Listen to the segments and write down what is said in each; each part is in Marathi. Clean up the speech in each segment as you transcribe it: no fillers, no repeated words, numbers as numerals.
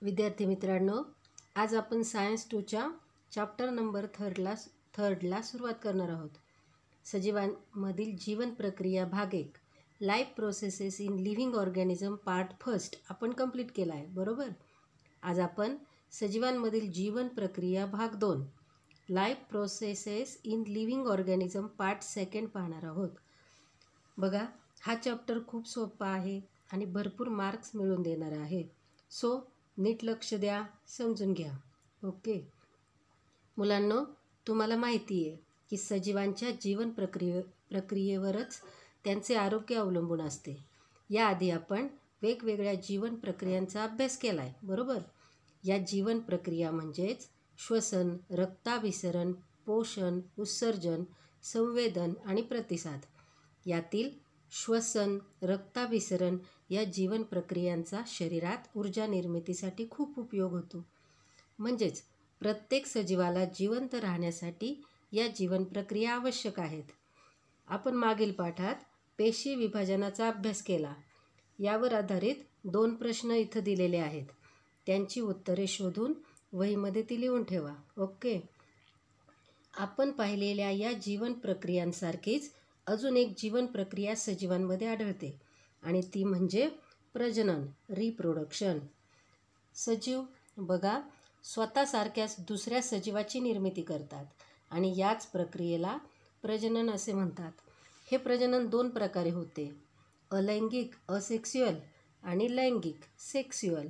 विद्यार्थी मित्रांनो, आज आपण सायन्स 2च्या चॅप्टर नंबर थर्डला सुरुवात करणार आहोत. सजीवांमधील जीवन प्रक्रिया भाग 1 life processes in living organism part first आपण कंप्लीट केला आहे, बरोबर. आज आपण सजीवांमधील जीवन प्रक्रिया भाग 2 life processes in living organism part second पाहणार आहोत. बघा, हा चॅप्टर खूप सोपा आहे आणि भरपूर मार्क्स मिळवून देणार आहे. सो नीट लक्ष द्या, समजून घ्या. ओके मुलांनो, तुम्हाला माहिती आहे की सजीवांच्या जीवन प्रक्रियेवरच त्यांचे आरोग्य अवलंबून असते. याआधी आपण वेगवेगळ्या जीवन प्रक्रियांचा अभ्यास केला आहे, बरोबर. या जीवन प्रक्रिया म्हणजेच श्वसन, रक्ताभिसरण, पोषण, उत्सर्जन, संवेदन आणि प्रतिसाद. यातील श्वसन, रक्ताभिसरण या जीवन प्रक्रियांचा शरीरात ऊर्जा निर्मितीसाठी खूप उपयोग होतो. म्हणजेच प्रत्येक सजीवाला जिवंत राहण्यासाठी या जीवन प्रक्रिया आवश्यक आहेत. आपण मागील पाठात पेशी विभाजनाचा अभ्यास केला. यावर आधारित 2 प्रश्न इथं दिलेले आहेत. त्यांची उत्तरे शोधून वहीमध्ये ती लिहून ठेवा. ओके. आपण पाहिलेल्या या जीवन प्रक्रियांसारखीच अजून एक जीवन प्रक्रिया सजीवांमध्ये आढळते आणि ती म्हणजे प्रजनन, रिप्रोडक्शन. सजीव बघा स्वतःसारख्याच दुसऱ्या सजीवाची निर्मिती करतात आणि याच प्रक्रियेला प्रजनन असे म्हणतात. हे प्रजनन 2 प्रकारे होते, अलैंगिक असेक्स्युअल आणि लैंगिक सेक्स्युअल.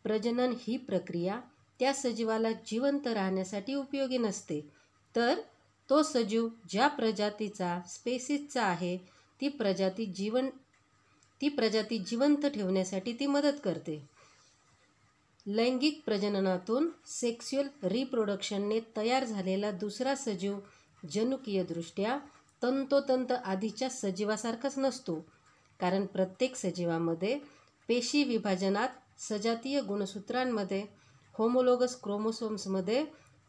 प्रजनन ही प्रक्रिया त्या सजीवाला जिवंत राहण्यासाठी उपयोगी नसते, तर तो सजीव ज्या प्रजातीचा स्पेसीसचा आहे ती प्रजाती जिवंत ठेवण्यासाठी ती मदत करते. लैंगिक प्रजननातून सेक्स्युअल रिप्रोडक्शनने तयार झालेला दुसरा सजीव जनुकीयदृष्ट्या तंतोतंत आधीच्या सजीवासारखाच नसतो, कारण प्रत्येक सजीवामध्ये पेशी विभाजनात सजातीय गुणसूत्रांमध्ये होमोलोगस क्रोमोसोम्समध्ये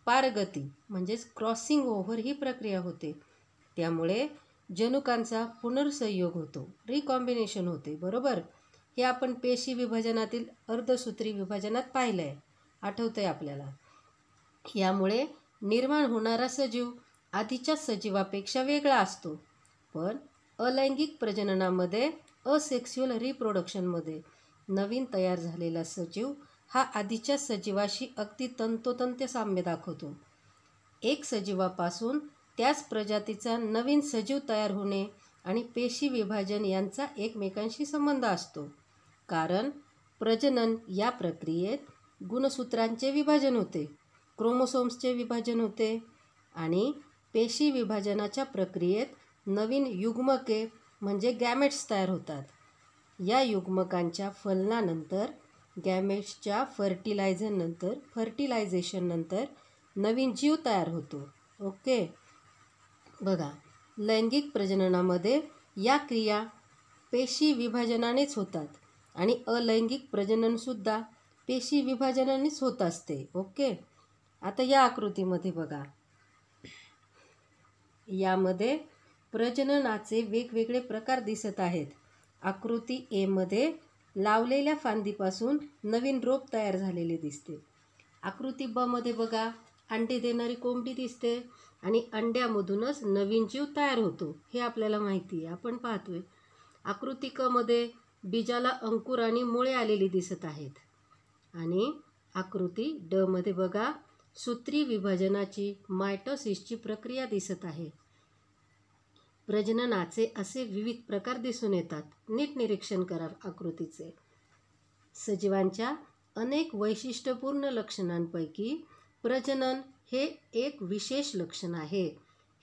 पारगती म्हणजेच क्रॉसिंग ओव्हर ही प्रक्रिया होते. त्यामुळे जनुकांचा पुनर्संयोग होतो, रिकॉम्बिनेशन होते, बरोबर. हे आपण पेशी विभाजनातील अर्धसूत्री विभाजनात पाहिलं आहे, आठवतं आहे आपल्याला. यामुळे निर्माण होणारा सजीव आधीच्या सजीवापेक्षा वेगळा असतो. पण अलैंगिक प्रजननामध्ये असेक्स्युअल रिप्रोडक्शनमध्ये नवीन तयार झालेला सजीव हा आधीच्या सजीवाशी अगदी तंतोतंत साम्य दाखवतो. एक सजीवापासून त्याच प्रजातीचा नवीन सजीव तयार होणे आणि पेशी विभाजन यांचा एकमेकांशी संबंध असतो, कारण प्रजनन या प्रक्रियेत गुणसूत्रांचे विभाजन होते, क्रोमोसोम्सचे विभाजन होते आणि पेशी विभाजनाच्या प्रक्रियेत नवीन युग्मके म्हणजे गॅमेट्स तयार होतात. या युग्मकांच्या फलनानंतर गॅमेट्सच्या फर्टिलायझेशननंतर नवीन जीव तयार होतो. ओके. बघा, लैंगिक प्रजननामध्ये या क्रिया पेशी विभाजनानेच होतात आणि अलैंगिक प्रजननसुद्धा पेशी विभाजनानेच होत असते. ओके. आता या आकृतीमध्ये बघा, यामध्ये प्रजननाचे वेगवेगळे प्रकार दिसत आहेत. आकृती ए मध्ये लावलेल्या फांदीपासून नवीन रोप तयार झालेले दिसते. आकृती ब मध्ये बघा, अंडे देणारी कोंबडी दिसते आणि अंड्यामधूनच नवीन जीव तयार होतो, हे आपल्याला माहिती आहे, आपण पाहतोय. आकृती क मध्ये बीजाला अंकुर आणि मुळे आलेली दिसत आहेत. आणि आकृती ड मध्ये बघा, सूत्री विभाजनाची मायटोसिसची प्रक्रिया दिसत आहे. प्रजननाचे असे विविध प्रकार दिसून येतात. नीट निरीक्षण करा आकृतीचे. सजीवांच्या अनेक वैशिष्ट्यपूर्ण लक्षणांपैकी प्रजनन हे एक विशेष लक्षण आहे.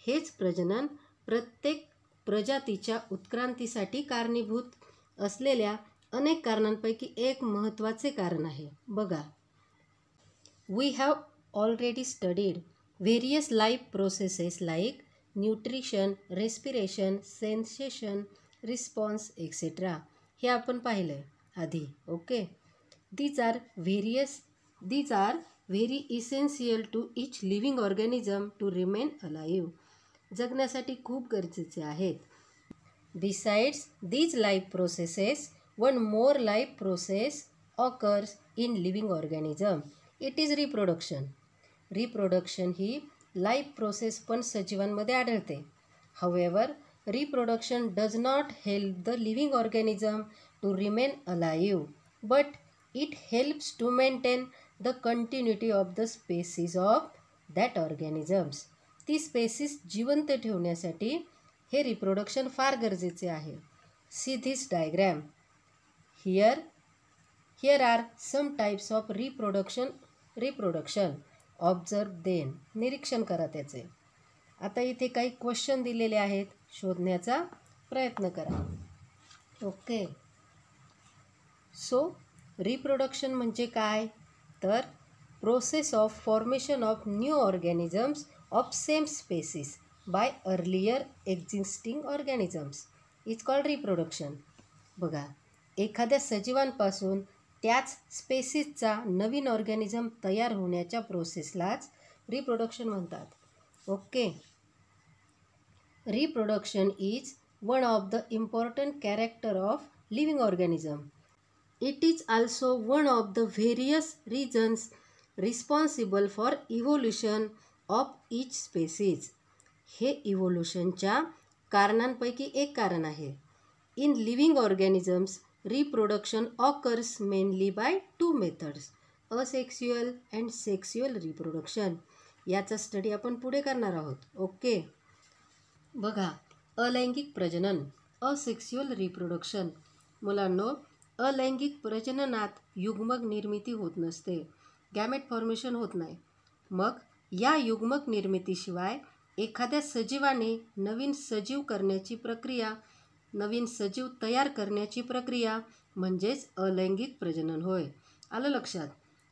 हेच प्रजनन प्रत्येक प्रजातीच्या उत्क्रांतीसाठी कारणीभूत असलेल्या अनेक कारणांपैकी एक महत्त्वाचे कारण आहे. बघा, we have already studied various life processes like nutrition, respiration, sensation, response etcetera. हे आपण पाहिलं आहे आधी. Okay. These are very essential to each living organism to remain alive. जगण्यासाठी खूप गरजेचे आहेत. Besides these life processes, one more life process occurs in living organism it is reproduction. Reproduction he life process पण सजीवांमध्ये आढळते. However, reproduction does not help the living organism to remain alive, but it helps to maintain the continuity of the species of that organisms. ती स्पेसिस जिवंत ठेवण्यासाठी हे रिप्रोडक्शन फार गरजेचे आहे. See this diagram. Here are some types of reproduction. Observe them. निरीक्षण करा त्याचे. आता इथे काही क्वेश्चन दिलेले आहेत, शोधण्याचा प्रयत्न करा. ओके. सो रिप्रोडक्शन म्हणजे काय? तर process of formation of new organisms of same species by earlier existing organisms is called reproduction. बघा, एखाद्या सजीवांपासून त्याच स्पेसिसचा नवीन ऑर्गॅनिझम तयार होण्याच्या प्रोसेसलाच रिप्रोडक्शन म्हणतात. Okay. Reproduction is one of the important character of living organism. It is also one of the various reasons responsible for evolution of each species. हे इव्होल्यूशनच्या कारणांपैकी एक कारण आहे. In living organisms, reproduction occurs mainly by two methods, asexual and sexual reproduction. याचा स्टडी आपण पुढे करणार आहोत. ओके. बघा, अलैंगिक प्रजनन, असेक्स्युअल रिप्रोडक्शन. मुलांनो, अलैंगिक प्रजननात युग्मक निर्मिती होत नसते, गॅमेट फॉर्मेशन होत नाही. मग या युग्मक निर्मितीशिवाय एखाद्या सजीवाने नवीन सजीव तयार करण्याची प्रक्रिया म्हणजेच अलैंगिक प्रजनन होय. आलं लक्षात?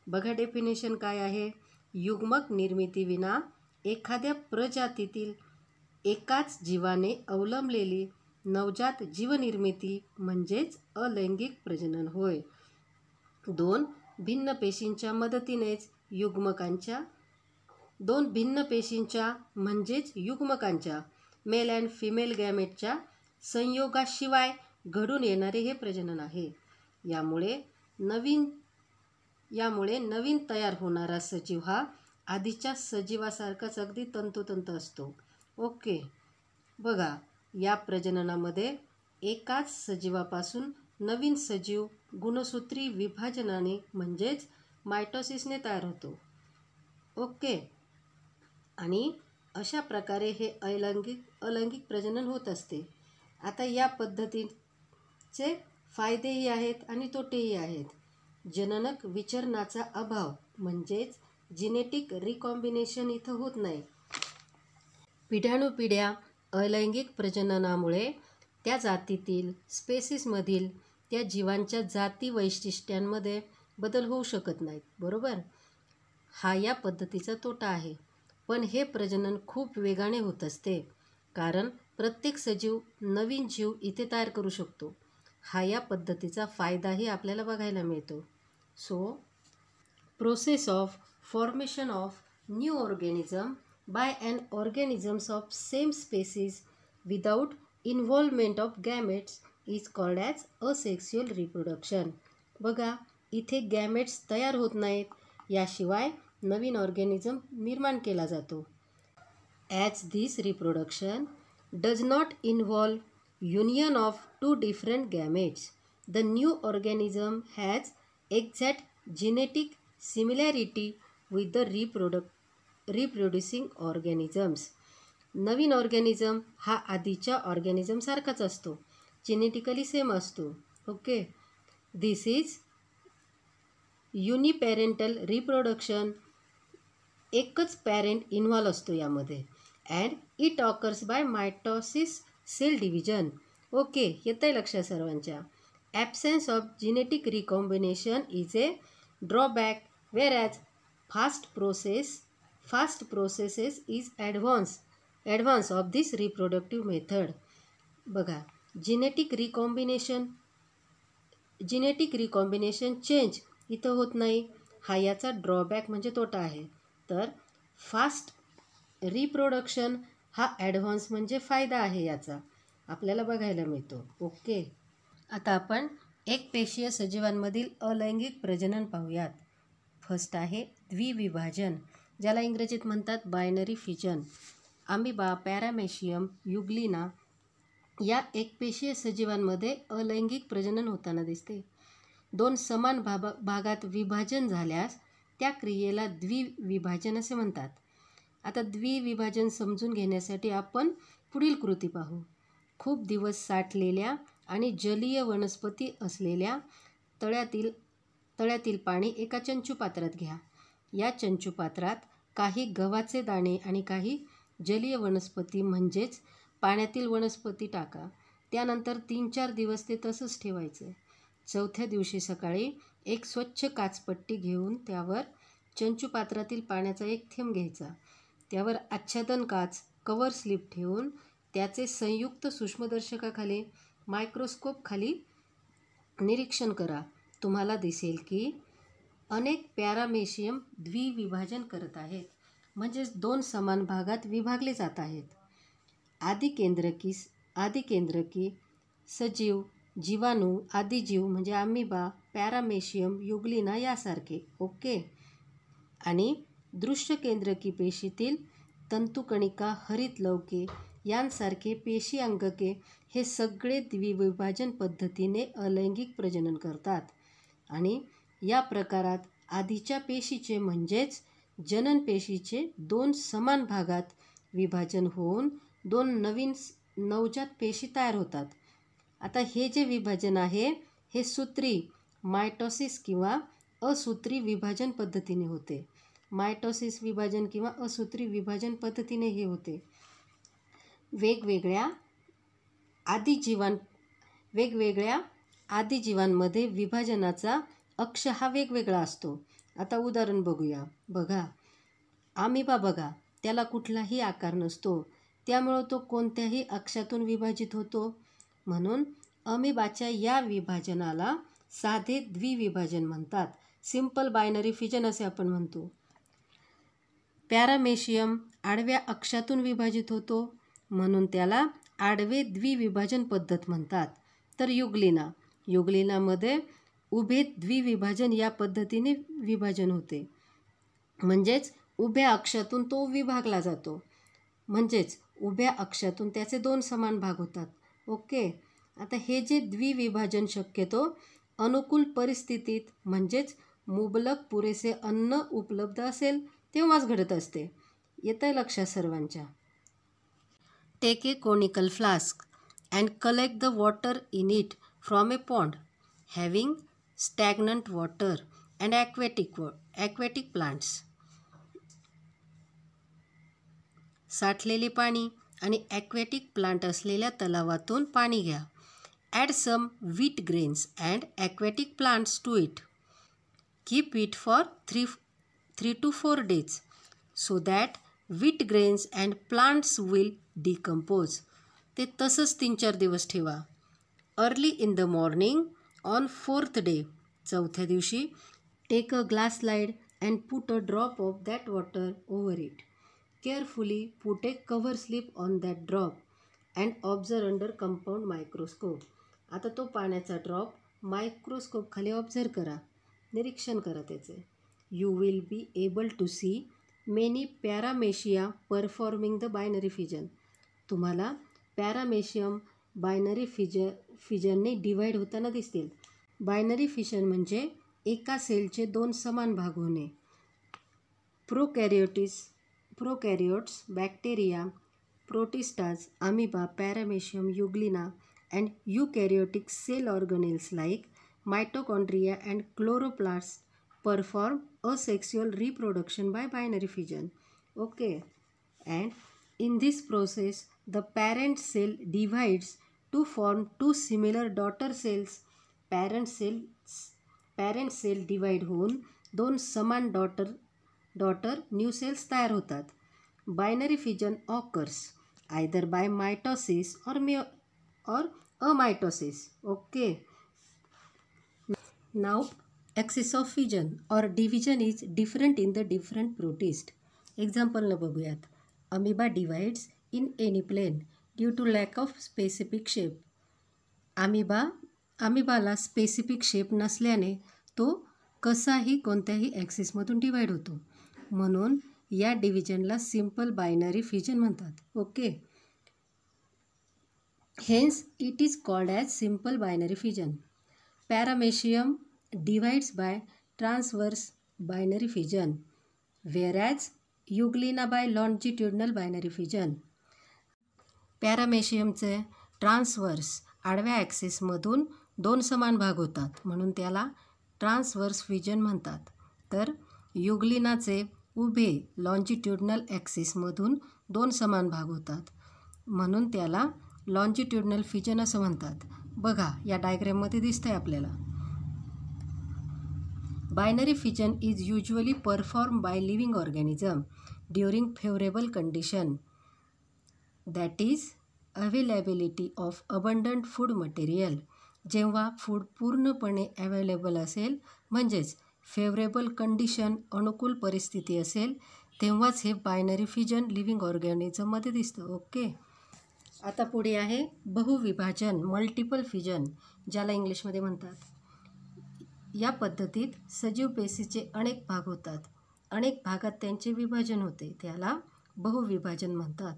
बघा, डेफिनेशन काय आहे? युग्मक निर्मितीविना एखाद्या प्रजातीतील एकाच जीवाने अवलंबलेली नवजात जीवनिर्मिती म्हणजेच अलैंगिक प्रजनन होय. दोन भिन्न पेशींच्या म्हणजेच युग्मकांच्या मेल अँड फिमेल गॅमेटच्या संयोगाशिवाय घडून येणारे हे प्रजनन आहे. यामुळे नवीन तयार होणारा सजीव हा आधीच्या सजीवासारखाच अगदी तंतोतंत असतो. ओके. बघा, या प्रजननामध्ये एकाच सजीवापासून नवीन सजीव गुणसूत्री विभाजनाने म्हणजेच मायटोसिसने तयार होतो. ओके. आणि अशा प्रकारे हे अलैंगिक प्रजनन होत असते. आता या पद्धतीचे फायदेही आहेत आणि तोटेही आहेत. जननक विचरणाचा अभाव म्हणजेच जिनेटिक रिकॉम्बिनेशन इथं होत नाही. पिढ्यानुपिढ्या अलैंगिक प्रजननामुळे त्या जातीतील स्पेसिसमधील त्या जीवांच्या जाती वैशिष्ट्यांमध्ये बदल होऊ शकत नाहीत. बरोबर? हा या पद्धतीचा तोटा आहे. पण हे प्रजनन खूप वेगाने होत असते, कारण प्रत्येक सजीव नवीन जीव इथे तयार करू शकतो. हा या पद्धतीचा फायदाही आपल्याला बघायला मिळतो. So process of formation of new organism by an organisms of same species without involvement of gametes is called as asexual reproduction. बघा, इथे गॅमेट्स तयार होत नाहीत, याशिवाय नवीन ऑर्गॅनिझम निर्माण केला जातो. As this reproduction does not involve union of two different gametes, the new organism has exact genetic similarity with the reproducing organisms. नवीन ऑर्गॅनिझम हा आधीच्या ऑर्गॅनिझमसारखाच असतो, जेनेटिकली सेम असतो. Okay. This is uniparental reproduction. एकच पॅरेंट इन्व्हॉल्व असतो यामध्ये. And it occurs by mitosis cell division. Okay, येतं आहे लक्षात सर्वांच्या? Absence of genetic recombination is a drawback, whereas fast processes is advance of this reproductive method. बघा, जिनेटिक रिकॉम्बिनेशन चेंज इथं होत नाही, हा याचा ड्रॉबॅक म्हणजे तोटा आहे. तर फास्ट रिप्रोडक्शन हा ॲडव्हान्स म्हणजे फायदा आहे, याचा आपल्याला बघायला मिळतो. ओके. आता आपण एकपेशीय सजीवांमधील अलैंगिक प्रजनन पाहूयात. फर्स्ट आहे द्विविभाजन, ज्याला इंग्रजीत म्हणतात बायनरी फिजन. अमिबा, पॅरामेशियम, युग्लिना या एकपेशीय सजीवांमध्ये अलैंगिक प्रजनन होताना दिसते. दोन समान भागात विभाजन झाल्यास त्या क्रियेला द्विविभाजन असे म्हणतात. आता द्विविभाजन समजून घेण्यासाठी आपण पुढील कृती पाहू. खूप दिवस साठलेल्या आणि जलीय वनस्पती असलेल्या तळ्यातील पाणी एका चंचुपात्रात घ्या. या चंचुपात्रात काही गव्हाचे दाणे आणि काही जलीय वनस्पती म्हणजेच पाण्यातील वनस्पती टाका. त्यानंतर 3-4 दिवस ते तसंच ठेवायचं. चौथ्या दिवशी सकाळी एक स्वच्छ काचपट्टी घेऊन त्यावर चंचुपात्रातील पाण्याचा एक थेंब घ्यायचा. त्यावर आच्छादन काच कव्हर स्लिप ठेवून त्याचे संयुक्त सूक्ष्मदर्शकाखाली मायक्रोस्कोप खाली निरीक्षण करा. तुम्हाला दिसेल की अनेक पॅरामेशियम द्विविभाजन करत आहेत, म्हणजेच 2 समान भागात विभागले जात आहेत. आदिकेंद्रकी सजीव, जीवाणू, आदिजीव म्हणजे अमिबा, पॅरामेशियम, युग्लिना यासारखे. ओके. आणि दृश्यकेंद्रकी पेशीतील तंतुकणिका, हरितलवके यांसारखे पेशी अंगके हे सगळे द्विविभाजन पद्धतीने अलैंगिक प्रजनन करतात. आणि या प्रकारात आधीच्या पेशीचे म्हणजेच जनन पेशीचे 2 समान भागात विभाजन होऊन 2 नवीन नवजात पेशी तयार होतात. आता हे जे विभाजन आहे हे सूत्री मायटोसिस किंवा असूत्री विभाजन पद्धतीने होते. मायटोसिस विभाजन किंवा असूत्री विभाजन पद्धतीने हे होते. वेगवेगळ्या आदिजीवांमध्ये विभाजनाचा अक्ष हा वेगवेगळा असतो. आता उदाहरण बघूया. बघा, अमिबा बघा, त्याला कुठलाही आकार नसतो, त्यामुळं तो कोणत्याही अक्षातून विभाजित होतो. म्हणून अमिबाच्या या विभाजनाला साधे द्विविभाजन म्हणतात. सिंपल बायनरी फिजन असे आपण म्हणतो. पॅरामेशियम आडव्या अक्षातून विभाजित होतो, म्हणून त्याला आडवे द्विविभाजन पद्धत म्हणतात. तर युग्लिनामध्ये उभे द्विविभाजन या पद्धतीने विभाजन होते, म्हणजेच उभ्या अक्षातून तो विभागला जातो, म्हणजेच उभ्या अक्षातून त्याचे 2 समान भाग होतात. ओके. आता हे जे द्विविभाजन शक्यतो अनुकूल परिस्थितीत म्हणजेच मुबलक पुरेसे अन्न उपलब्ध असेल तेव्हाच घडत असते. येतंय लक्षात सर्वांच्या? Take a conical flask and collect the water in it from a pond having stagnant water and aquatic plants. साठलेले पाणी आणि ॲक्वॅटिक प्लांट असलेल्या तलावातून पाणी घ्या. Add some wheat grains and aquatic plants to it. Keep it for 3 to 4 days so that wheat grains and plants will decompose. ते तसंच 3-4 दिवस ठेवा. Early in the morning on 4th day, चौथ्या दिवशी, take a glass slide and put a drop of that water over it. Carefully put a cover slip on that drop and observe under compound microscope. आता तो पाण्याचा ड्रॉप मायक्रोस्कोप खाली ऑब्झर्व करा, निरीक्षण करा त्याचे. You will be able to see many paramecia performing the binary fission. तुम्हाला पॅरामेशियम बायनरी फिजनने डिवाईड होताना दिसतील. बायनरी फिजन म्हणजे एका सेलचे 2 समान भाग होणे. Prokaryotes, bacteria, protistas, amoeba, paramecium, euglena and eukaryotic cell organelles like mitochondria and chloroplast perform asexual reproduction by binary fission. Okay. And in this process the parent cell divides to form 2 similar daughter cells. Parent cell divide होऊन 2 समान daughter new cells तयार होतात. Binary fission occurs either by mitosis or amitosis. Okay. Now axis of fission or division is different in the different protist. Example न बघूयात. Amoeba divides in any plane due to lack of specific shape. Amoeba अमिबाला स्पेसिफिक शेप नसल्याने तो कसाही कोणत्याही ॲक्सिसमधून डिवाईड होतो, म्हणून या डिव्हिजनला सिम्पल बायनरी फिजन म्हणतात. Okay, hence it is called as simple binary fission. Paramecium divides by transverse binary fission, whereas euglena by longitudinal binary fission. पॅरामेशियमचे ट्रान्सवर्स आडव्या ॲक्सिसमधून 2 समान भाग होतात म्हणून त्याला ट्रान्सवर्स फिजन म्हणतात. तर युग्लिनाचे उभे लॉन्जिट्युडनल ॲक्सिसमधून 2 समान भाग होतात म्हणून त्याला लॉन्जिट्युडनल फिजन असं म्हणतात. बघा या डायग्रॅममध्ये दिसतंय आपल्याला. Binary fission is usually perform by living organism during favourable condition, that is availability of abundant food material. जेव्हा फूड पूर्णपणे अवेलेबल असेल म्हणजेच फेवरेबल कंडिशन अनुकूल परिस्थिती असेल तेव्हाच हे बायनरी फिजन लिव्हिंग ऑर्गॅनिझममध्ये दिसतं. ओके, आता पुढे आहे बहुविभाजन मल्टिपल फिजन, ज्याला इंग्लिशमध्ये म्हणतात. या पद्धतीत सजीव पेशीचे अनेक भाग होतात. अनेक भागात त्यांचे विभाजन होते, त्याला बहुविभाजन म्हणतात.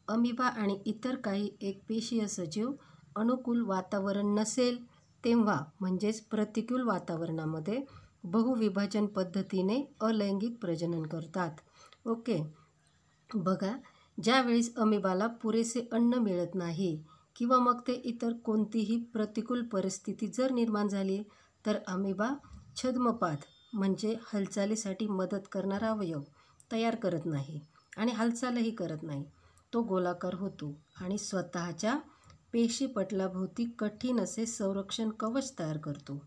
अमिबा आणि इतर काही एकपेशीय सजीव अनुकूल वातावरण नसेल तेव्हा म्हणजेच प्रतिकूल वातावरणामध्ये बहुविभाजन पद्धतीने अलैंगिक प्रजनन करतात. ओके, बघा ज्यावेळेस अमिबाला पुरेसे अन्न मिळत नाही किंवा मग ते इतर कोणतीही प्रतिकूल परिस्थिती जर निर्माण झाली तर अमिबा छद्मपाद म्हणजे हालचालीसाठी मदत करणारा अवयव तयार करत नाही आणि हालचालही करत नाही. तो गोलाकार होतो आणि स्वतःच्या पेशीपटलाभोवती कठीण असे संरक्षण कवच तयार करतो.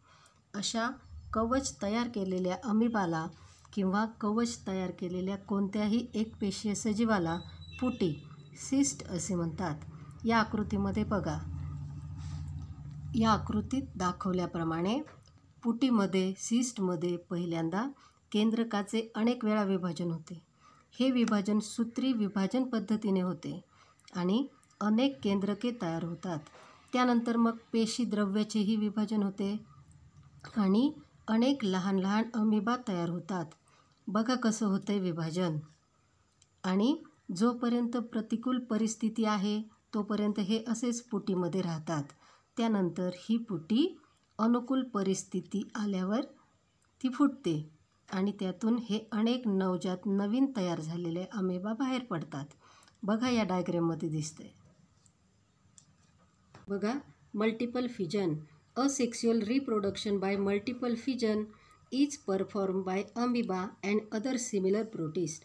अशा कवच तयार केलेल्या अमिबाला किंवा कवच तयार केलेल्या कोणत्याही एकपेशीय सजीवाला पुटी सिस्ट असे म्हणतात. या आकृतीमध्ये बघा, या आकृतीत दाखवल्याप्रमाणे पुटीमध्ये सिस्टमध्ये पहिल्यांदा केंद्रकाचे अनेक वेळा विभाजन होते. हे विभाजन सूत्री विभाजन पद्धतीने होते आणि अनेक केंद्रके तयार होतात. त्यानंतर मग पेशी द्रव्याचेही विभाजन होते आणि अनेक लहान लहान अमिबा तयार होतात. बघा कसं होतंय विभाजन. आणि जोपर्यंत प्रतिकूल परिस्थिती आहे तोपर्यंत हे असेच पुटीमध्ये राहतात. त्यानंतर ही पुटी अनुकूल परिस्थिती आल्यावर ती फुटते आणि त्यातून हे अनेक नवजात नवीन तयार झालेले अमिबा बाहेर पडतात. बघा या डायग्रॅममध्ये दिसतंय. बघा multiple fission. Asexual reproduction by multiple fission is perform by amoeba and other similar protist.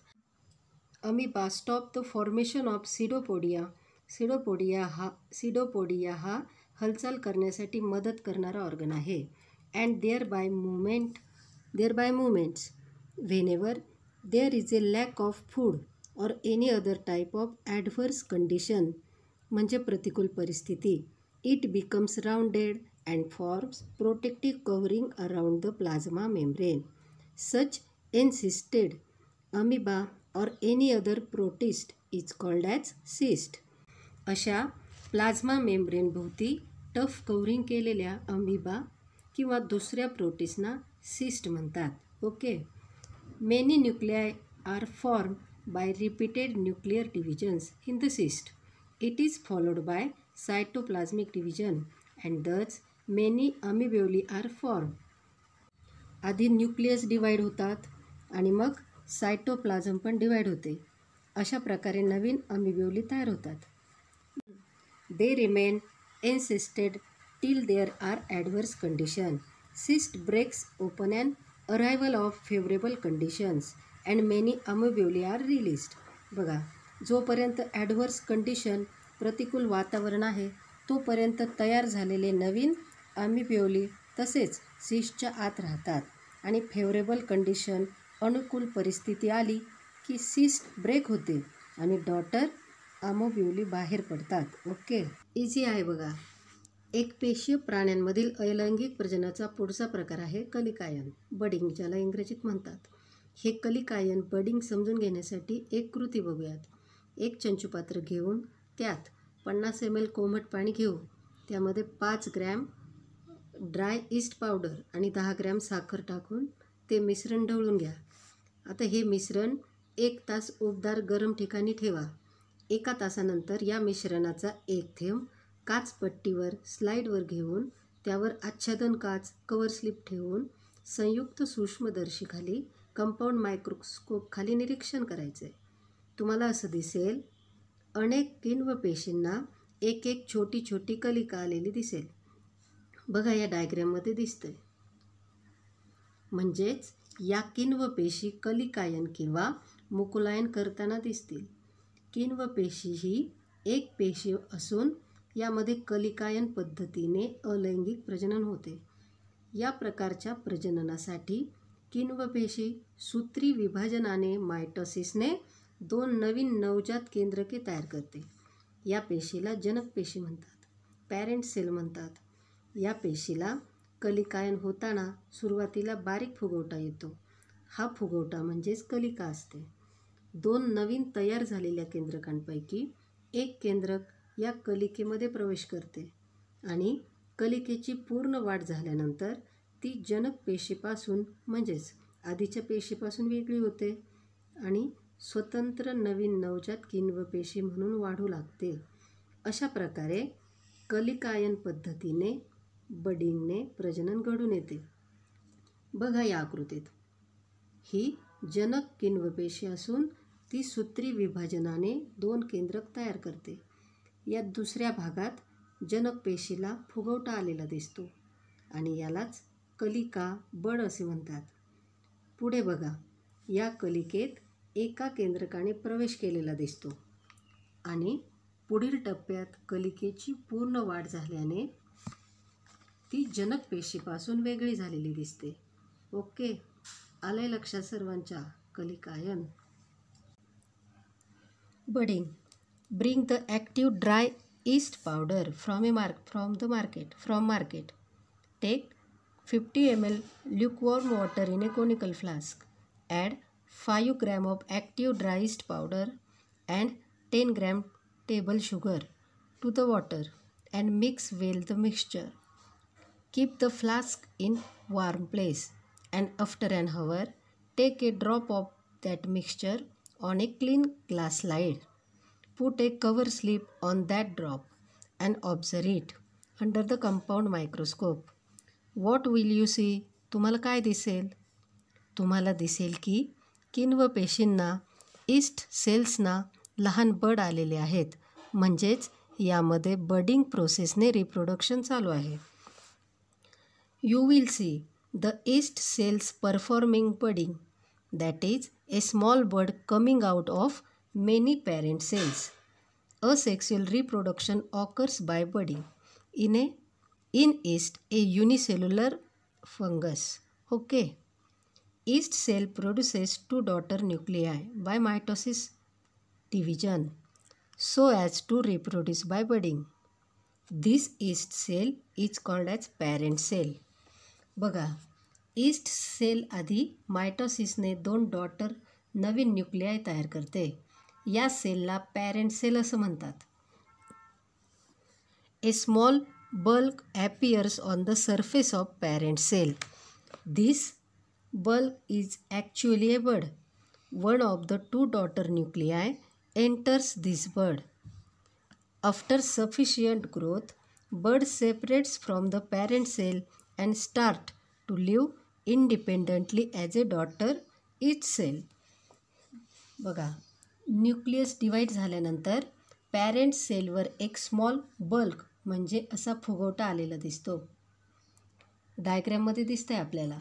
Amoeba stop the formation of pseudopodia. Pseudopodia हा हालचाल करण्यासाठी मदत करणारा ऑर्गन आहे. And thereby movements whenever there is a lack of food or any other type of adverse condition म्हणजे प्रतिकूल परिस्थिती. It becomes rounded and forms protective covering around the plasma membrane. Such encysted amoeba or any other protist is called as cyst. अशा प्लाझ्मा मेम्ब्रेन भोवती टफ कव्हरिंग केलेल्या अमिबा किंवा दुसऱ्या प्रोटिस्टना सिस्ट म्हणतात. Okay, many nuclei are form by repeated nuclear divisions in the cyst. It is followed by cytoplasmic division and thus many amoebulae are form. आधी न्यूक्लियस डिवाईड होतात आणि मग सायटोप्लाझम पण डिवाईड होते. अशा प्रकारे नवीन अमिब्युली तयार होतात. They remain encysted till there are adverse condition. Cyst breaks open and arrival of favourable conditions and many amoebulae are released. बघा जोपर्यंत ॲडव्हर्स कंडिशन प्रतिकूल वातावरण आहे तोपर्यंत तयार झालेले नवीन अमिब्युली तसेच सिस्टच्या आत राहतात आणि फेवरेबल कंडिशन अनुकूल परिस्थिती आली की सिस्ट ब्रेक होते आणि डॉटर अमिब्युली बाहेर पडतात. ओके, इझी आहे बघा. एकपेशीय प्राण्यांमधील अलैंगिक प्रजनाचा पुढचा प्रकार आहे कलिकायन बडिंग, ज्याला इंग्रजीत म्हणतात. हे कलिकायन बडिंग समजून घेण्यासाठी एक कृती बघूयात. एक चंचुपात्र घेऊन त्यात 50 ml कोमट पाणी घेऊ. त्यामध्ये 5 ग्रॅम ड्राय ईस्ट पावडर आणि 10 ग्रॅम साखर टाकून ते मिश्रण ढवळून घ्या. आता हे मिश्रण 1 तास उबदार गरम ठिकाणी ठेवा. 1 तासानंतर या मिश्रणाचा एक थेंब काचपट्टीवर स्लाईडवर घेऊन त्यावर आच्छादन काच कवर स्लिप ठेवून संयुक्त सूक्ष्मदर्शीखाली कंपाऊंड मायक्रोस्कोप खाली निरीक्षण करायचे. तुम्हाला असं दिसेल अनेक किण्व पेशींना एक एक छोटी छोटी कलिका आलेली दिसेल. बघा या डायग्रॅममध्ये दिसतंय. म्हणजेच या किण्व पेशी कलिकायन किंवा मुकुलायन करताना दिसतील. किण्व पेशी ही एक पेशी असून यामध्ये कलिकायन पद्धतीने अलैंगिक प्रजनन होते. या प्रकारच्या प्रजननासाठी किण्व पेशी सूत्री विभाजनाने मायटोसिसने 2 नवीन नवजात केंद्रके तयार करते. या पेशीला जनक पेशी म्हणतात, पॅरेंट सेल म्हणतात. या पेशीला कलिकायन होताना सुरुवातीला बारीक फुगवटा येतो. हा फुगवटा म्हणजेच कलिका असते. 2 नवीन तयार झालेल्या केंद्रकांपैकी एक केंद्रक या कलिकेमध्ये प्रवेश करते आणि कलिकेची पूर्ण वाढ झाल्यानंतर ती जनक पेशीपासून म्हणजेच आधीच्या पेशीपासून वेगळी होते आणि स्वतंत्र नवीन नवजात किण्व पेशी म्हणून वाढू लागते. अशा प्रकारे कलिकायन पद्धतीने बडिंगने प्रजनन घडून येते. बघा या आकृतीत ही जनक किण्व पेशी असून ती सूत्री विभाजनाने 2 केंद्रक तयार करते. या दुसऱ्या भागात जनक पेशीला फुगवटा आलेला दिसतो आणि यालाच कलिका बड असे म्हणतात. पुढे बघा या कलिकेत एका केंद्रकाने प्रवेश केलेला दिसतो आणि पुढील टप्प्यात कलिकेची पूर्ण वाढ झाल्याने ती जनक पेशीपासून वेगळी झालेली दिसते. ओके, आलंय लक्षात सर्वांच्या? कलिकायन. Budding. Bring the active dry yeast powder from market. Take 50 ml lukewarm water in a conical flask. Add 5 gram of active dry yeast powder and 10 gram table sugar to the water and mix well the mixture. Keep the flask in warm place and after an hour take a drop of that mixture on a clean glass slide. Put a cover slip on that drop and observe it under the compound microscope. What will you see? तुम्हाला काय दिसेल? तुम्हाला दिसेल की किण्व पेशींना ईस्ट सेल्सना लहान बड आलेले आहेत. म्हणजेच यामध्ये बडिंग प्रोसेसने रिप्रोडक्शन चालू आहे. You will see the yeast cells performing budding. That is a small bud coming out of many parent cells. Asexual reproduction occurs by budding. In yeast, a unicellular fungus. Okay. Yeast cell produces 2 daughter nuclei by mitosis division so as to reproduce by budding. This yeast cell is called as parent cell. बघा ईस्ट सेल आधी मायटोसिसने 2 डॉटर नवीन न्यूक्लियाय तयार करते. या सेलला पॅरेंट सेल असं म्हणतात. A small bulge appears on the surface of parent cell. This bulge is actually a bud. One of the 2 daughter nuclei enters this bud. After sufficient growth bud separates from the parent cell and start to live independently as a daughter each cell. बघा न्यूक्लियस डिवाईड झाल्यानंतर पॅरेंट सेलवर एक स्मॉल बल्क म्हणजे असा फुगवटा आलेला दिसतो. डायग्रॅममध्ये दिसतंय आपल्याला.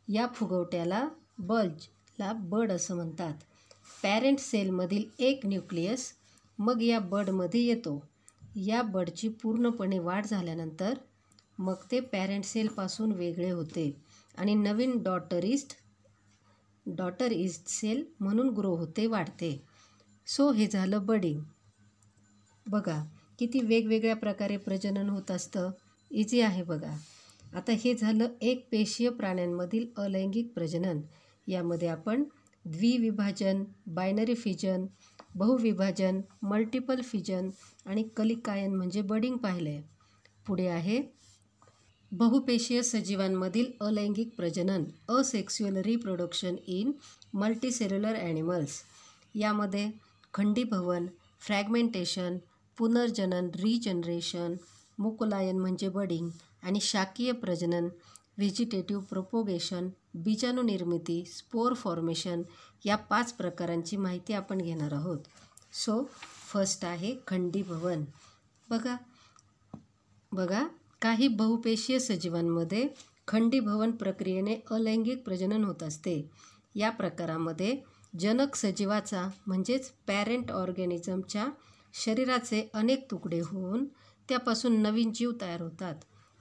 या फुगवट्याला बल्जला बड असं म्हणतात. पॅरेंट सेलमधील एक न्यूक्लियस मग या बडमध्ये येतो. या बडची पूर्णपणे वाढ झाल्यानंतर मग ते पॅरेंट सेलपासून वेगळे होते आणि नवीन डॉटर ईस्ट सेल म्हणून ग्रो होते, वाढते. सो हे झालं बडिंग. बघा किती वेगवेगळ्या प्रकारे प्रजनन होत असतं. इझी आहे बघा. आता हे झालं एक पेशीय प्राण्यांमधील अलैंगिक प्रजनन. यामध्ये आपण द्विविभाजन, बायनरी फिजन, बहुविभाजन, मल्टिपल फिजन आणि कलिकायन म्हणजे बडिंग पाहिलं आहे. पुढे आहे बहुपेशीय सजीवांमधील अलैंगिक प्रजनन, asexual reproduction in multicellular animals. यामध्ये खंडीभवन, फ्रॅगमेंटेशन, पुनर्जनन रिजनरेशन, मुकुलायन म्हणजे बडिंग आणि शाकीय प्रजनन, व्हेजिटेटिव्ह प्रोपोगेशन, बीजाणुनिर्मिती, स्पोर फॉर्मेशन या 5 प्रकारांची माहिती आपण घेणार आहोत. सो फर्स्ट आहे खंडीभवन. बघा काही बहुपेशीय सजीवांमध्ये खंडीभवन प्रक्रियेने अलैंगिक प्रजनन होत असते. या प्रकारामध्ये जनक सजीवाचा म्हणजेच पॅरेंट ऑर्गॅनिझमच्या शरीराचे अनेक तुकडे होऊन त्यापासून नवीन जीव तयार होतात.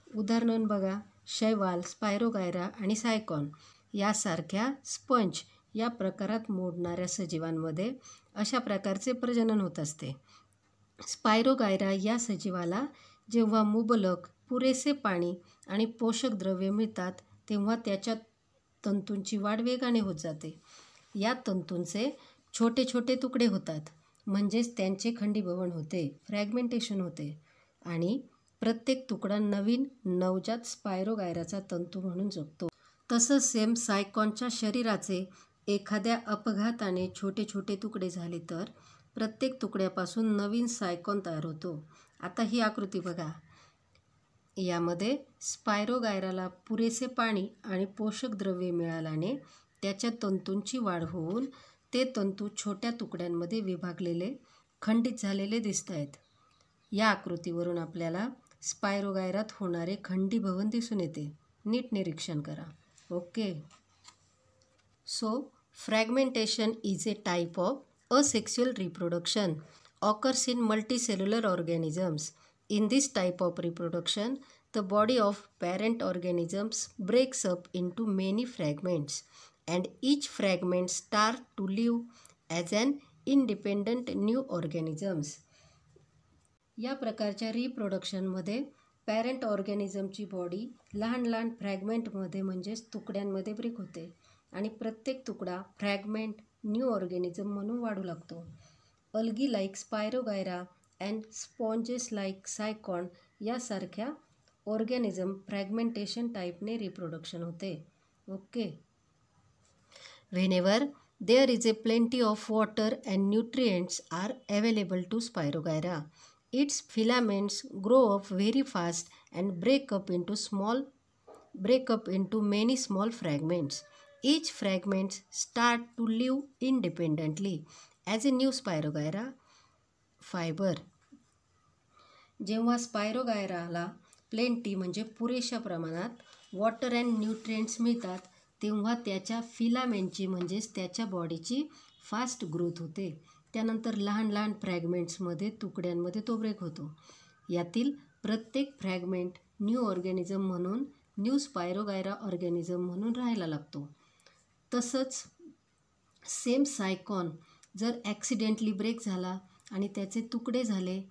उदाहरण बघा, शैवाल, स्पायरोगायरा आणि सायकॉन यासारख्या स्पंज या प्रकारात मोडणाऱ्या सजीवांमध्ये अशा प्रकारचे प्रजनन होत असते. स्पायरोगायरा या सजीवाला जेव्हा मुबलक पुरेसे पाणी आणि पोषक द्रव्ये मिळतात तेव्हा त्याच्या तंतूंची वाढ वेगाने होत जाते. या तंतूंचे छोटे छोटे तुकडे होतात म्हणजेच त्यांचे खंडीभवन होते, फ्रॅगमेंटेशन होते आणि प्रत्येक तुकडा नवीन नवजात स्पायरोगायराचा तंतू म्हणून जगतो. तसंच सेम सायकॉनच्या शरीराचे एखाद्या अपघाताने छोटे छोटे तुकडे झाले तर प्रत्येक तुकड्यापासून नवीन सायकॉन तयार होतो. आता ही आकृती बघा. यामध्ये स्पायरोगायराला पुरेसे पाणी आणि पोषक द्रव्ये मिळाल्याने त्याच्या तंतूंची वाढ होऊन ते तंतू छोट्या तुकड्यांमध्ये विभागलेले, खंडित झालेले दिसत आहेत. या आकृतीवरून आपल्याला स्पायरोगायरात होणारे खंडीभवन दिसून येते. नीट निरीक्षण करा. Okay. So fragmentation is A type of asexual reproduction occurs in multicellular organisms. In this type of reproduction, the body of parent organisms breaks up into many fragments, and each fragment starts to live as an independent new organisms. या प्रकारच्या रिप्रोडक्शनमध्ये पॅरेंट ऑर्गॅनिझमची बॉडी लहान लहान फ्रॅगमेंटमध्ये म्हणजेच तुकड्यांमध्ये ब्रेक होते आणि प्रत्येक तुकडा फ्रॅगमेंट न्यू ऑर्गॅनिझम म्हणून वाढू लागतो. Algae like spirogyra and sponges like sycon यासारख्या ऑर्गॅनिझम फ्रॅगमेंटेशन टाईपने रिप्रोडक्शन होते. Okay. Whenever there is a plenty of water and nutrients are available to spirogyra, its filaments grow up very fast and break up into many small fragments. Each fragments start to live independently as a new Spirogyra fiber. जेव्हा स्पायरोगायराला प्लेंटी म्हणजे पुरेशा प्रमाणात वॉटर अँड न्यूट्रिएंट्स मिळतात तेव्हा त्याच्या फिलामेंटची म्हणजेच त्याच्या बॉडीची फास्ट ग्रोथ होते. त्यानंतर लहान लहान फ्रॅगमेंट्समध्ये तुकड्यांमध्ये तो ब्रेक होतो. यातील प्रत्येक फ्रॅगमेंट न्यू ऑर्गॅनिझम म्हणून न्यू स्पायरोगायरा ऑर्गॅनिझम म्हणून राहायला लागतो. तसंच सेम सायकॉन जर ॲक्सिडेंटली ब्रेक झाला आणि त्याचे तुकडे झाले,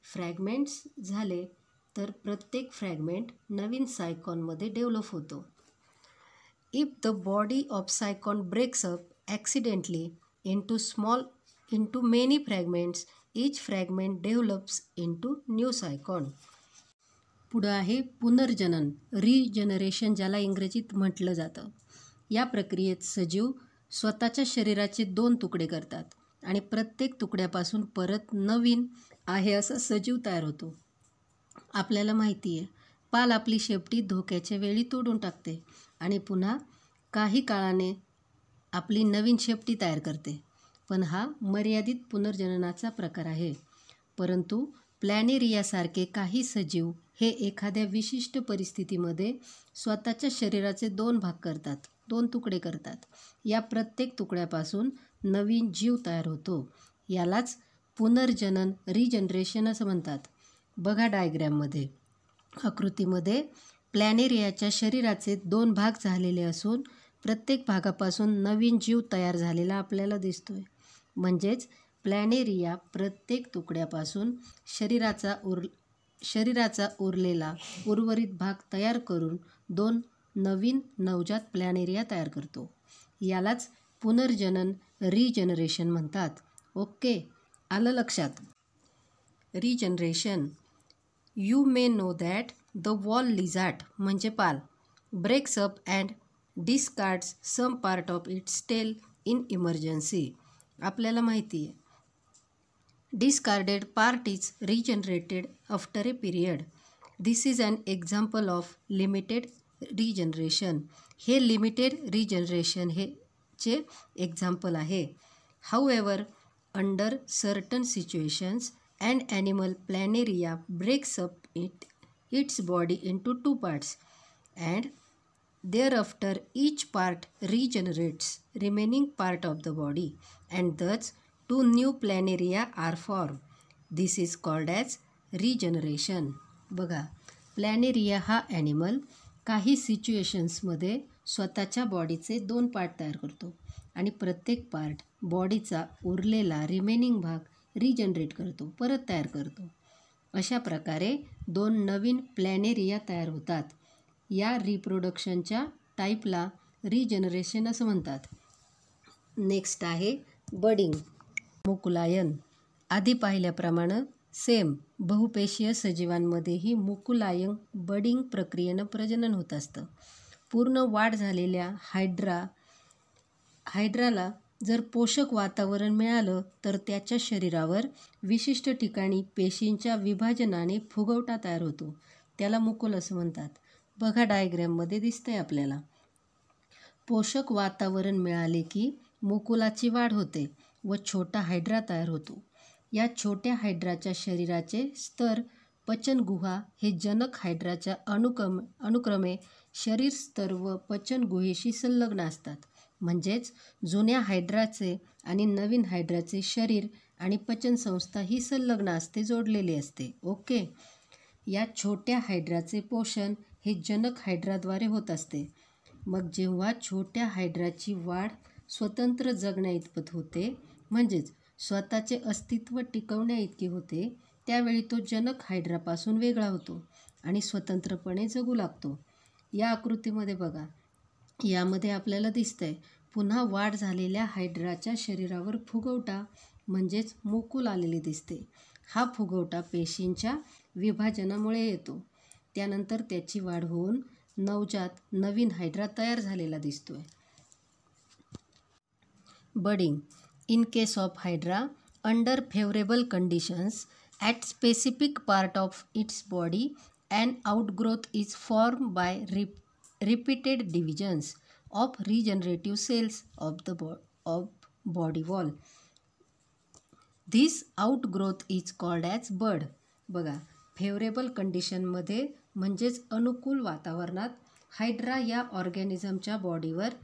फ्रॅगमेंट्स झाले, तर प्रत्येक फ्रॅगमेंट नवीन सायकॉनमध्ये डेव्हलप होतो. If the body of sycon breaks up accidentally into many fragments, each fragment develops into new sycon. पुढं आहे पुनर्जनन, रिजनरेशन ज्याला इंग्रजीत म्हटलं जातं. या प्रक्रियेत सजीव स्वतःच्या शरीराचे 2 तुकडे करतात आणि प्रत्येक तुकड्यापासून परत नवीन आहे असा सजीव तयार होतो. आपल्याला माहिती आहे, पाल आपली शेपटी धोक्याच्या वेळी तोडून टाकते आणि पुन्हा काही काळाने आपली नवीन शेपटी तयार करते. पण हा मर्यादित पुनर्जननाचा प्रकार आहे. परंतु प्लॅनेरियासारखे काही सजीव हे एखाद्या विशिष्ट परिस्थितीमध्ये स्वतःच्या शरीराचे 2 भाग करतात, 2 तुकडे करतात. या प्रत्येक तुकड्यापासून नवीन जीव तयार होतो. यालाच पुनर्जनन रिजनरेशन असं म्हणतात. बघा डायग्रॅममध्ये, आकृतीमध्ये प्लॅनेरियाच्या शरीराचे 2 भाग झालेले असून प्रत्येक भागापासून नवीन जीव तयार झालेला आपल्याला दिसतोय. म्हणजेच प्लॅनेरिया प्रत्येक तुकड्यापासून शरीराचा उरलेला उर्वरित भाग तयार करून 2 नवीन नवजात प्लॅनेरिया तयार करतो. यालाच पुनर्जनन रिजनरेशन म्हणतात. ओके, आलं लक्षात. Regeneration. You may know that the wall lizard म्हणजे पाल breaks up and discards some part of its tail in emergency. आपल्याला माहिती आहे discarded part is regenerated after a period. This is an example of limited regeneration. हे लिमिटेड रिजनरेशन हे चे एक्झाम्पल आहे. However under certain situations and animal planaria breaks up its body into 2 parts and thereafter each part regenerates remaining part of the body and thus 2 new planaria are formed. This is called as regeneration. बघा प्लॅनेरिया हा ॲनिमल काही सिच्युएशन्समध्ये स्वतःच्या बॉडीचे 2 पार्ट तयार करतो आणि प्रत्येक पार्ट बॉडीचा उरलेला रिमेनिंग भाग रिजनरेट करतो, परत तयार करतो. अशा प्रकारे 2 नवीन प्लॅनेरिया तयार होतात. या रिप्रोडक्शनच्या टाईपला रिजनरेशन असं म्हणतात. नेक्स्ट आहे बडिंग. मुकुलायन. आधी पाहिल्याप्रमाणे सेम बहुपेशीय सजीवांमध्येही मुकुलायन बडिंग प्रक्रियेनं प्रजनन होत असतं. पूर्ण वाढ झालेल्या हायड्राला जर पोषक वातावरण मिळालं तर त्याच्या शरीरावर विशिष्ट ठिकाणी पेशींच्या विभाजनाने फुगवटा तयार होतो. त्याला मुकुल असं म्हणतात. बघा डायग्रॅममध्ये दिसतंय आपल्याला. पोषक वातावरण मिळाले की मुकुलाची वाढ होते व छोटा हायड्रा तयार होतो. या छोट्या हायड्राच्या शरीराचे स्तर पचनगुहा हे जनक हायड्राच्या अनुक्रमे शरीर स्तर व पचनगुहेशी संलग्न असतात. म्हणजेच जुन्या हायड्राचे आणि नवीन हायड्राचे शरीर आणि पचनसंस्था ही संलग्न असते, जोडलेली असते. ओके. या छोट्या हायड्राचे पोषण हे जनक हायड्राद्वारे होत असते. मग जेव्हा छोट्या हायड्राची वाढ स्वतंत्र जगण्याइतपत होते, म्हणजेच स्वतःचे अस्तित्व टिकवण्या इतकी होते, त्यावेळी तो जनक हायड्रापासून वेगळा होतो आणि स्वतंत्रपणे जगू लागतो. या आकृतीमध्ये बघा, यामध्ये आपल्याला दिसतंय पुन्हा वाढ झालेल्या हायड्राच्या शरीरावर फुगवटा म्हणजेच मुकुल आलेली दिसते. हा फुगवटा पेशींच्या विभाजनामुळे येतो. त्यानंतर त्याची वाढ होऊन नवजात नवीन हायड्रा तयार झालेला दिसतोय. Budding. In case of hydra under favourable conditions at specific part of its body and outgrowth is form by repeated divisions of regenerative cells of body wall. This outgrowth is called as bud. बघा फेवरेबल कंडिशनमध्ये म्हणजेच अनुकूल वातावरणात हायड्रा या ऑर्गॅनिझमच्या बॉडीवर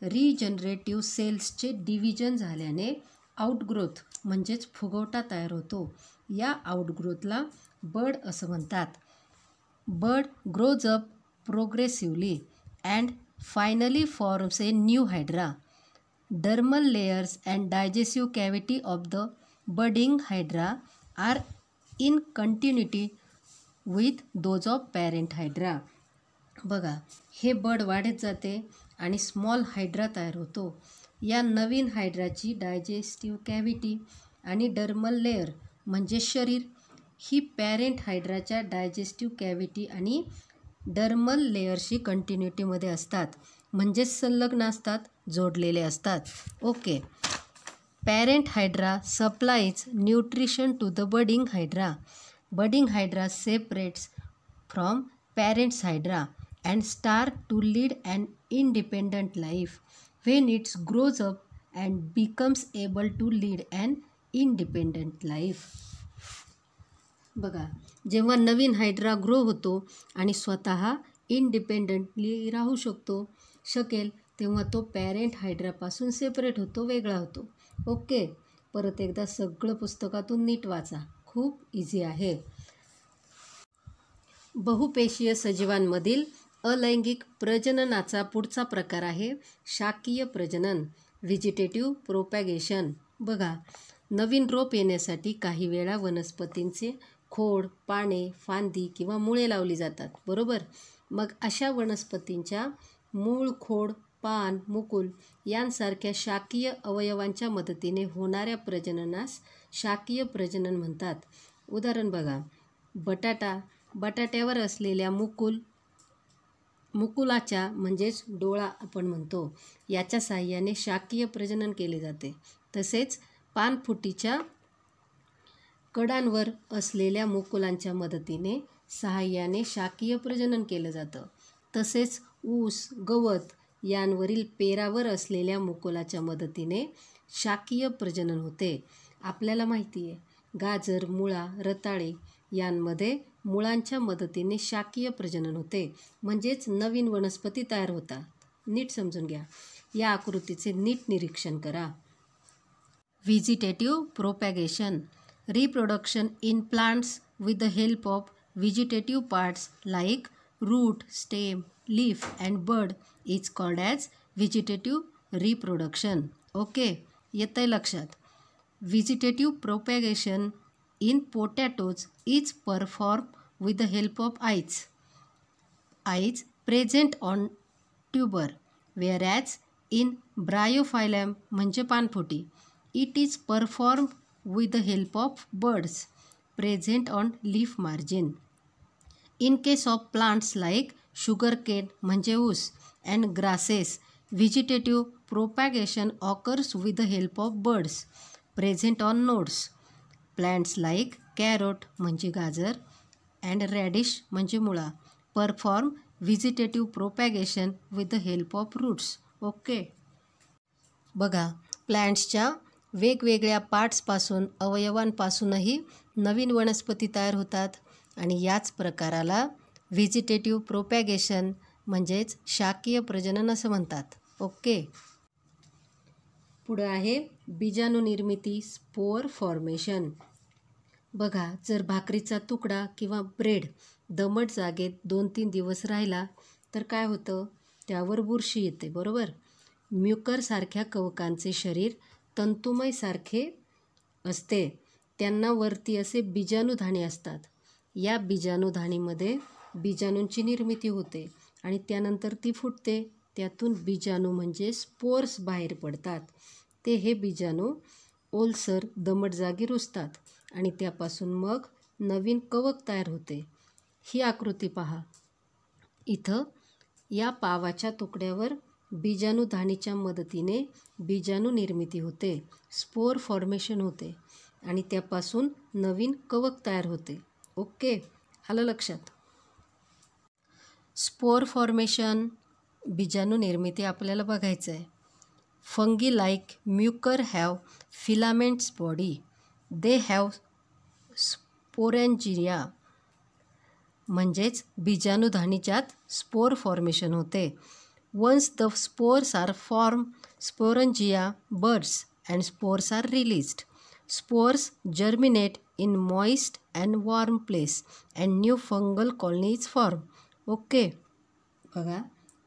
रिजनरेटिव्ह सेल्सचे डिव्हिजन झाल्याने आउटग्रोथ म्हणजेच फुगवटा तयार होतो. या आउटग्रोथला बड असं म्हणतात. Bud grows up progressively and finally forms a new hydra. Dermal layers and digestive cavity of the budding hydra are in continuity with those of parent hydra. बघा हे बड वाढत जाते आणि स्मॉल हायड्रा तयार होतो. या नवीन हायड्राची डायजेस्टिव्ह कॅव्हिटी आणि डर्मल लेअर म्हणजे शरीर ही पॅरेंट हायड्राच्या डायजेस्टिव्ह कॅव्हिटी आणि डर्मल लेअरशी कंटिन्युटीमध्ये असतात, म्हणजेच संलग्न असतात, जोडलेले असतात. Okay. Parent hydra supplies nutrition to the budding hydra. Budding hydra separates from parents hydra and start to lead an independent life when it grows up and becomes able to lead an independent life. बघा जेव्हा नवीन हायड्रा ग्रो होतो आणि स्वतः इंडिपेंडंटली राहू शकेल तेव्हा तो पॅरेंट हायड्रापासून सेपरेट होतो, वेगळा होतो. ओके. परत एकदा सगळं पुस्तकातून नीट वाचा, खूप इझी आहे. बहुपेशीय सजीवांमधील अलैंगिक प्रजननाचा पुढचा प्रकार आहे शाकीय प्रजनन, व्हेजिटेटिव्ह प्रोपॅगेशन. बघा नवीन रोप येण्यासाठी काही वेळा वनस्पतींचे खोड, पाने, फांदी किंवा मुळे लावली जातात, बरोबर. मग अशा वनस्पतींच्या मूळ, खोड, पान, मुकुल यांसारख्या शाकीय अवयवांच्या मदतीने होणाऱ्या प्रजननास शाकीय प्रजनन म्हणतात. उदाहरण बघा, बटाटा बटाट्यावर असलेल्या मुकुलाच्या म्हणजेच डोळा आपण म्हणतो याच्या साहाय्याने शाकीय प्रजनन केले जाते. तसेच पानफुटीच्या कडांवर असलेल्या मुकुलांच्या मदतीने सहाय्याने शाकीय प्रजनन केलं जातं. तसेच ऊस, गवत यांवरील पेरावर असलेल्या मुकुलाच्या मदतीने शाकीय प्रजनन होते. आपल्याला माहिती आहे गाजर, मुळा, रताळे यांमध्ये मुळांच्या मदतीने शाकीय प्रजनन होते, म्हणजेच नवीन वनस्पती तयार होतात. नीट समजून घ्या. या आकृतीचे नीट निरीक्षण करा. Vegetative propagation. Reproduction in plants with the help of vegetative parts like root, stem, leaf and bud is called as vegetative reproduction. Okay, येतंय लक्षात. Vegetative propagation in potatoes is performed with the help of eyes present on tuber, whereas in bryophyllum म्हणजे पानफुटी it is performed with the help of buds present on leaf margin. In case of plants like sugarcane म्हणजे ऊस and grasses, vegetative propagation occurs with the help of buds present on nodes. Plants like carrot म्हणजे गाजर and radish म्हणजे मुळा perform vegetative propagation with the help of roots. Okay, बघा प्लॅन्ट्सच्या वेगवेगळ्या पार्ट्सपासून अवयवांपासूनही नवीन वनस्पती तयार होतात आणि याच प्रकाराला व्हेजिटेटिव्ह प्रोपॅगेशन म्हणजेच शाकीय प्रजनन असं म्हणतात. ओके, पुढं आहे बीजाणुनिर्मिती स्पोर फॉर्मेशन. बघा, जर भाकरीचा तुकडा किंवा ब्रेड दमट जागेत 2-3 दिवस राहिला तर काय होतं, त्यावर बुरशी येते, बरोबर. म्युकरसारख्या कवकांचे शरीर तंतुमय सारखे असते. त्यांना वरती असे बीजाणुधाणी असतात. या बीजाणुधाणीमध्ये बीजाणूंची निर्मिती होते आणि त्यानंतर ती फुटते. त्यातून बीजाणू म्हणजे स्पोर्स बाहेर पडतात. हे बीजाणू ओलसर दमट जागी रुजतात आणि त्यापासून मग नवीन कवक तयार होते. ही आकृती पहा. इथं या पावाच्या तुकड्यावर बीजाणुधाणीच्या मदतीने बीजाणू निर्मिती होते, स्पोर फॉर्मेशन होते आणि त्यापासून नवीन कवक तयार होते. ओके, आलं लक्षात. स्पोर फॉर्मेशन, बीजाणू निर्मिती आपल्याला बघायचं आहे. Fungi like mucor have filaments body. They have sporangia म्हणजेच बीजाणुधाणीच्यात स्पोर फॉर्मेशन होते. Once the spores are form, sporangia bursts and spores are released. Spores germinate in moist and warm place and new fungal colonies form. Okay, बघा,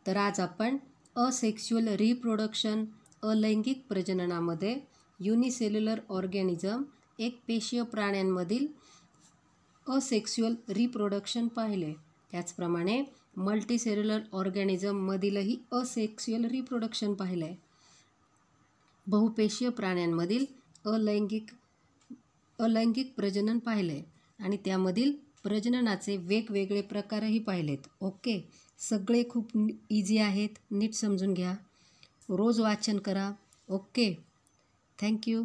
तर आज आपण असेक्शुअल रिप्रोडक्शन, अलैंगिक प्रजननामध्ये युनिसेल्युलर ऑर्गॅनिझम, एक पेशीय प्राण्यांमधील असेक्शुअल रिप्रोडक्शन पाहिले. त्याचप्रमाणे मल्टीसेल्युलर ऑर्गॅनिझममधीलही असेक्शुअल रिप्रोडक्शन पाहिलं आहे. बहुपेशीय प्राण्यांमधील अलैंगिक प्रजनन पाहिले आहे आणि त्यामधील प्रजननाचे वेगवेगळे प्रकारही पाहिलेत. ओके, सगळे खूप इझी आहेत, नीट समजून घ्या, रोज वाचन करा. Okay, thank you.